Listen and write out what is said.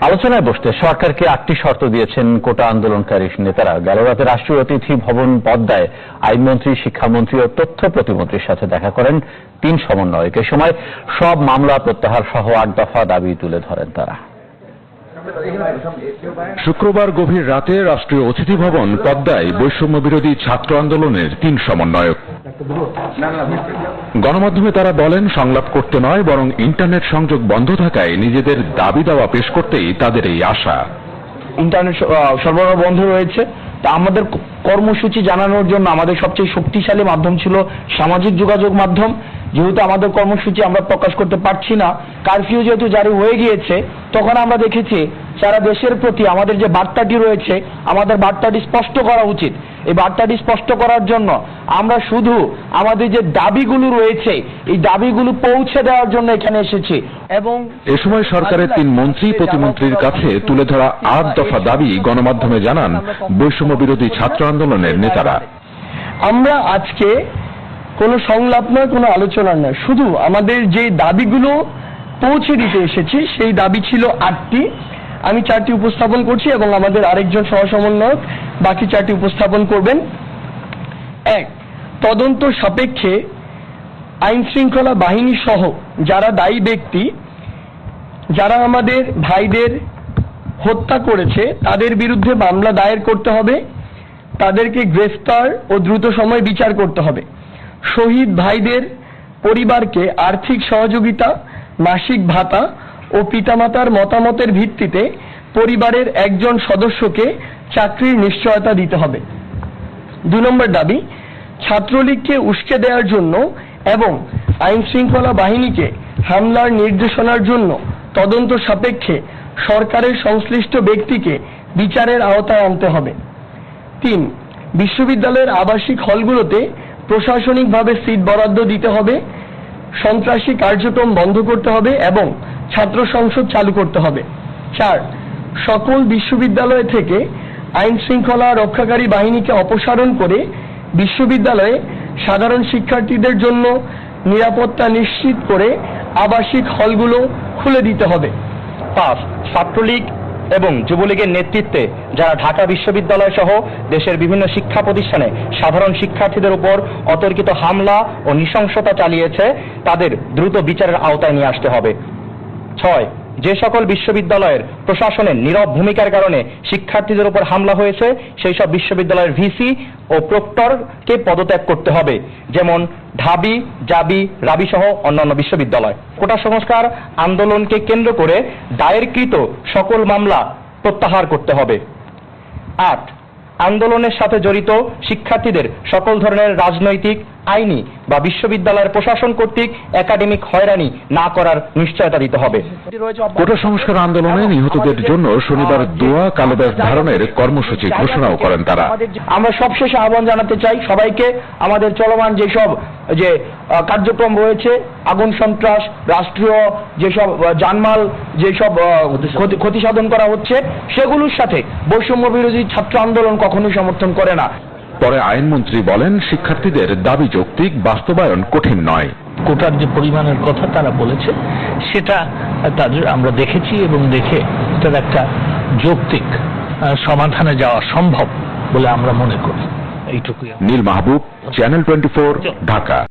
আলোচনায় বসতে সরকারকে 8টি শর্ত দিয়েছেন কোটা আন্দোলনকারী নেতারা। গেল রাতে রাষ্ট্রীয় অতিথি ভবন পদ্মায় আইনমন্ত্রী, শিক্ষামন্ত্রী ও তথ্য প্রতিমন্ত্রীর সাথে দেখা করেন 3 সমন্বয়ক। এ সময় সব মামলা প্রত্যাহার সহ 8 দফা দাবি তুলে ধরেন তারা। শুক্রবার গভীর রাতে রাষ্ট্রীয় অতিথি ভবন পদ্মায় বৈষম্য বিরোধী ছাত্র আন্দোলনের 3 সমন্বয়ক। গণমাধ্যমে তারা বলেন, সংলাপ করতে নয় বরং ইন্টারনেট সংযোগ বন্ধ থাকায় নিজেদের দাবি দাওয়া পেশ করতেই তাদের এই আশা। ইন্টারনেট সরবরাহ বন্ধ রয়েছে, তা আমাদের কর্মসূচি জানানোর জন্য আমাদের সবচেয়ে শক্তিশালী মাধ্যম ছিল সামাজিক যোগাযোগ মাধ্যম। যেহেতু আমাদের কর্মসূচি আমরা প্রকাশ করতে পারছি না, কারফিউ যেহেতু জারি হয়ে গিয়েছে, তখন আমরা দেখেছি সারা দেশের প্রতি আমাদের যে বার্তাটি রয়েছে, আমাদের বার্তাটি স্পষ্ট করা উচিত। এই বার্তাটি স্পষ্ট করার জন্য আমরা শুধু আমাদের যে দাবিগুলো রয়েছে, এই দাবিগুলো পৌঁছে দেওয়ার জন্য এখানে এসেছি। এবং এ সময় সরকারের 3 মন্ত্রী প্রতিমন্ত্রীর কাছে তুলে ধরা 8 দফা দাবি গণমাধ্যমে জানান বৈষম্য বিরোধী ছাত্র আন্দোলনের নেতারা। আমরা আজকে কোনো সংলাপ নয়, কোনো আলোচনা নয়, শুধু আমাদের যে দাবিগুলো পৌঁছে দিতে এসেছি সেই দাবি ছিল 8টি। আমি 4টি উপস্থাপন করছি এবং আমাদের আরেকজন সহসমন্বয়ক বাকি 4টি উপস্থাপন করবেন। 1, তদন্ত সাপেক্ষে আইন শৃঙ্খলা বাহিনী সহ যারা দায়ী ব্যক্তি, যারা আমাদের ভাইদের হত্যা করেছে, তাদের বিরুদ্ধে মামলা দায়ের করতে হবে, তাদেরকে গ্রেফতার ও দ্রুত সময়ে বিচার করতে হবে। শহীদ ভাইদের পরিবারকে আর্থিক সহযোগিতা, মাসিক ভাতা ও পিতামাতার মতামতের ভিত্তিতে পরিবারের একজন সদস্যকে চাকরির নিশ্চয়তা দিতে হবে। 2 নম্বর দাবি, ছাত্রলীগকে উস্কে দেওয়ার জন্য এবং আইন শৃঙ্খলা বাহিনীকে হামলার নির্দেশনার জন্য তদন্ত সাপেক্ষে সরকারের সংশ্লিষ্ট ব্যক্তিকে বিচারের আওতায় আনতে হবে। 3, বিশ্ববিদ্যালয়ের আবাসিক হলগুলোতে প্রশাসনিকভাবে সিট বরাদ্দ দিতে হবে, সন্ত্রাসী কার্যক্রম বন্ধ করতে হবে এবং ছাত্র সংসদ চালু করতে হবে। 4, সকল বিশ্ববিদ্যালয় থেকে আইন শৃঙ্খলা রক্ষাকারী বাহিনীকে অপসারণ করে বিশ্ববিদ্যালয়ে সাধারণ শিক্ষার্থীদের জন্য নিরাপত্তা নিশ্চিত করে আবাসিক হলগুলো খুলে দিতে হবে। 5, ছাত্রলীগ এবং যুবলীগের নেতৃত্বে যারা ঢাকা বিশ্ববিদ্যালয় সহ দেশের বিভিন্ন শিক্ষা প্রতিষ্ঠানে সাধারণ শিক্ষার্থীদের উপর অতর্কিত হামলা ও নৃশংসতা চালিয়েছে, তাদের দ্রুত বিচারের আওতায় নিয়ে আসতে হবে। 6, যে সকল বিশ্ববিদ্যালয়ের প্রশাসনের নীরব ভূমিকার কারণে শিক্ষার্থীদের উপর হামলা হয়েছে, সেই সব বিশ্ববিদ্যালয়ের ভিসি ও প্রক্টরকে পদত্যাগ করতে হবে, যেমন ঢাবি, জাবি, রাবি সহ অন্যান্য বিশ্ববিদ্যালয়। কোটা সংস্কার আন্দোলনকে কেন্দ্র করে দায়েরকৃত সকল মামলা প্রত্যাহার করতে হবে। 8, আন্দোলনের সাথে জড়িত শিক্ষার্থীদের সকল ধরনের রাজনৈতিক, আইনি বা বিশ্ববিদ্যালয়ের প্রশাসন কর্তৃক একাডেমিক হয়রানি না করার নিশ্চয়তা দিতে হবে। কোটা সংস্কার আন্দোলনে নিহতদের জন্য শনিবার দোয়া কালেবাস ধারণের কর্মসূচি ঘোষণাও করেন তারা। আমরা সবশেষে আহ্বান জানাতে চাই সবাইকে, আমাদের চলমান যেসব কার্যক্রম রয়েছে, আগুন সন্ত্রাস, রাষ্ট্রীয় যেসব জানমাল, যেসব ক্ষতি সাধন করা হচ্ছে, সেগুলোর সাথে বৈষম্য বিরোধী ছাত্র আন্দোলন কখনোই সমর্থন করে না। পরে আইনমন্ত্রী বলেন, শিক্ষার্থীদের দাবি যৌক্তিক, বাস্তবায়ন কঠিন নয়। কোটার যে পরিমাণের কথা তারা বলেছে, সেটা তাদের আমরা দেখেছি এবং দেখে তার একটা যৌক্তিক সমাধানে যাওয়া সম্ভব বলে আমরা মনে করি। এইটুকুই। নীল মাহবুব, চ্যানেল 24, ঢাকা।